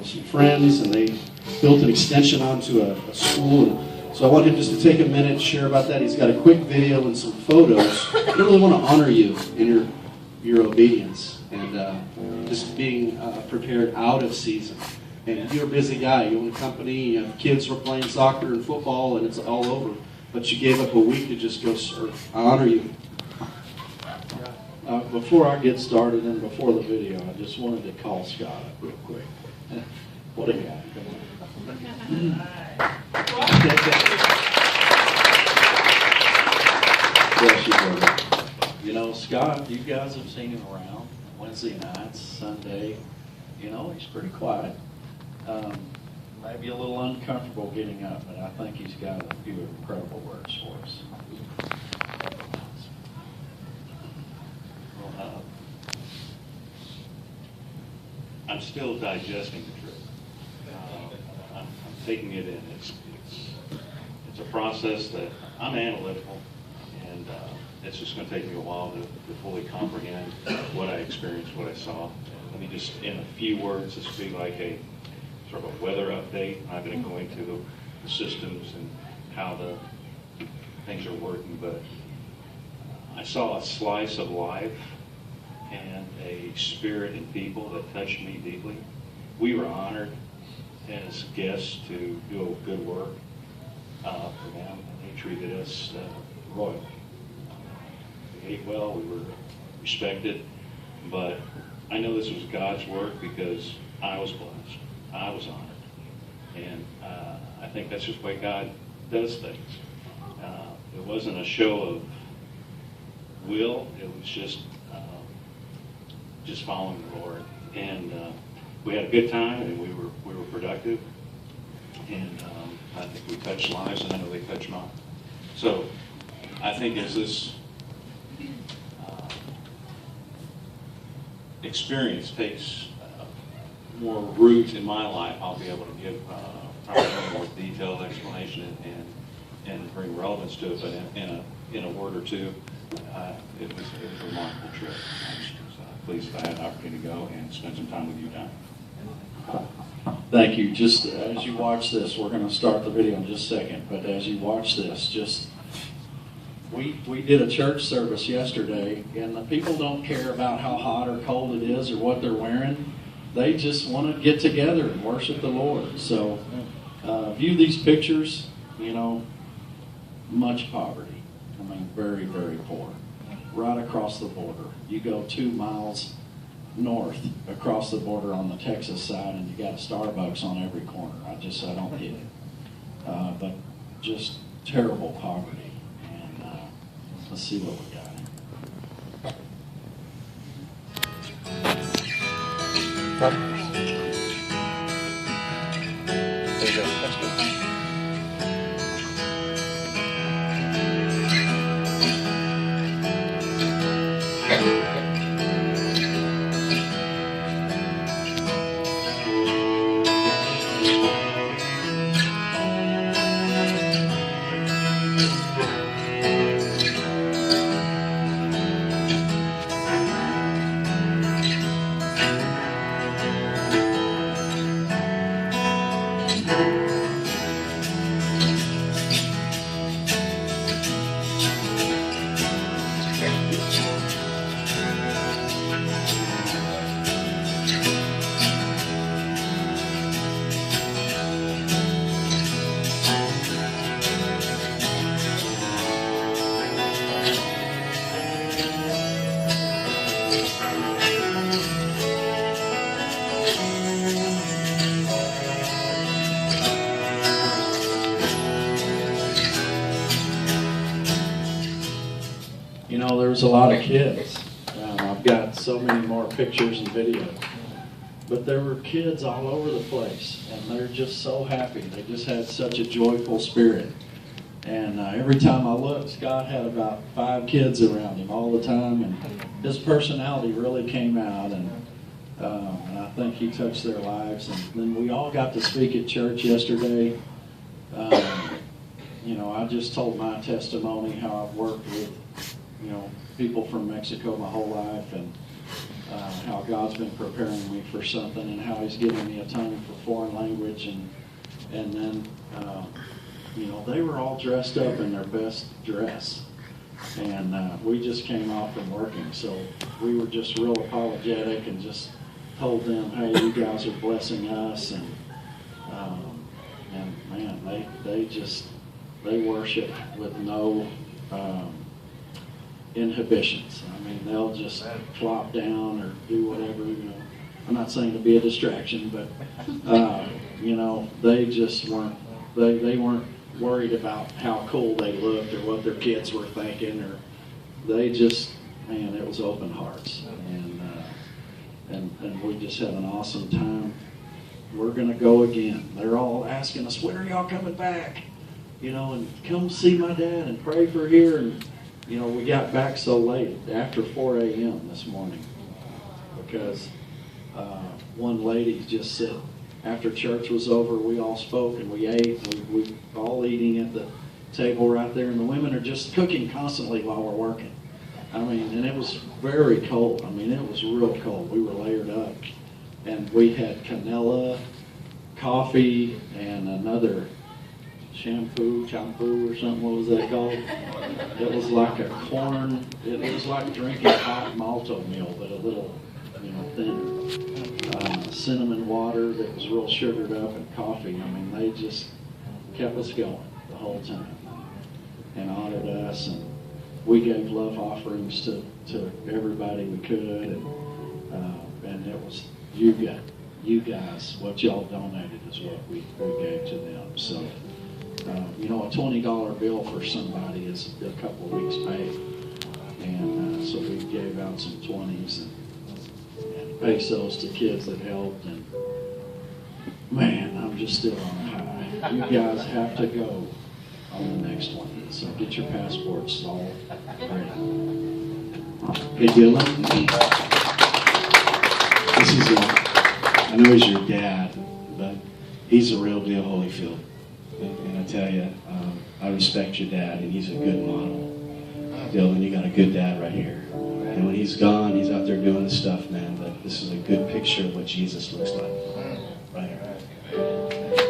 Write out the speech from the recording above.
some friends, and they built an extension onto a school. And so I want him just to take a minute to share about that. He's got a quick video and some photos. I really want to honor you in your obedience and just being prepared out of season. And you're a busy guy. You own a company, you have kids who are playing soccer and football, and it's all over. But you gave up a week to just go serve. I honor you. Before I get started and before the video, I just wanted to call Scott up real quick. What a guy. Come on. Bless you, brother. You know, Scott, you guys have seen him around Wednesday nights, Sunday. You know, he's pretty quiet. Maybe a little uncomfortable getting up, but I think he's got a few incredible words for us. I'm still digesting the trip. I'm taking it in. It's a process that I'm analytical, and it's just going to take me a while to fully comprehend what I experienced, what I saw. Let me just, in a few words, this will be like a sort of a weather update. I'm going to go into the systems and how the things are working, but I saw a slice of life and a spirit and people that touched me deeply. We were honored as guests to do a good work for them, and they treated us royally. We ate well, we were respected, but I know this was God's work because I was blessed, I was honored, and I think that's just the way God does things. It wasn't a show of will, it was just following the Lord, and we had a good time, and we were productive, and I think we touched lives, and I know they touched mine. So I think as this experience takes more root in my life, I'll be able to give probably a more detailed explanation and bring relevance to it, but in a word or two, it was a remarkable trip. Pleased if I had an opportunity to go and spend some time with you, Don. Thank you. Just as you watch this, we're going to start the video in just a second, but as you watch this, we did a church service yesterday, and the people don't care about how hot or cold it is or what they're wearing. They just want to get together and worship the Lord. So view these pictures, you know, much poverty. I mean, very, very poor. Right across the border. You go 2 miles north across the border on the Texas side, and you got a Starbucks on every corner. I don't get it. But just terrible poverty. And let's see what we got. There you go. That's good. You know, there's a lot of kids. I've got so many more pictures and videos. But there were kids all over the place, and they're just so happy. They just had such a joyful spirit. And every time I looked, Scott had about 5 kids around him all the time, and his personality really came out, and I think he touched their lives. And then we all got to speak at church yesterday. You know, I just told my testimony, how I've worked with, you know, people from Mexico my whole life, and how God's been preparing me for something and how He's given me a tongue for foreign language. And then, they were all dressed up in their best dress. And we just came off from working, so we were just real apologetic and just told them, hey, you guys are blessing us. And man, they worship with no inhibitions. I mean, they'll just flop down or do whatever, I'm not saying to be a distraction, but, they just weren't, they weren't worried about how cool they looked or what their kids were thinking, or they just, man, it was open hearts. And we just had an awesome time. We're going to go again. They're all asking us, when are y'all coming back? And come see my dad and pray for here. And, we got back so late, after 4 a.m. this morning, because one lady just said, after church was over, we all spoke and we ate. We all eating at the table right there, and the women are just cooking constantly while we're working. I mean, and it was very cold. I mean, it was real cold. We were layered up, and we had canela, coffee, and another shampoo or something. What was that called? It was like a corn. It was like drinking hot malto meal, but a little, thinner. Cinnamon water that was real sugared up, and coffee. I mean, they just kept us going the whole time and honored us. And we gave love offerings to everybody we could, and it was you guys. What y'all donated is what we gave to them. So, a $20 bill for somebody is a couple of weeks' pay, and so we gave out some 20s and pesos to kids that helped. And man, I'm just still on a high. You guys have to go on the next one. So get your passports all ready. Hey Dylan, this is I know he's your dad, but he's a real deal Holyfield. And I tell you, I respect your dad, and he's a good model. Dylan, you got a good dad right here. And when he's gone, he's out there doing the stuff, man. But this is a good picture of what Jesus looks like. Right here.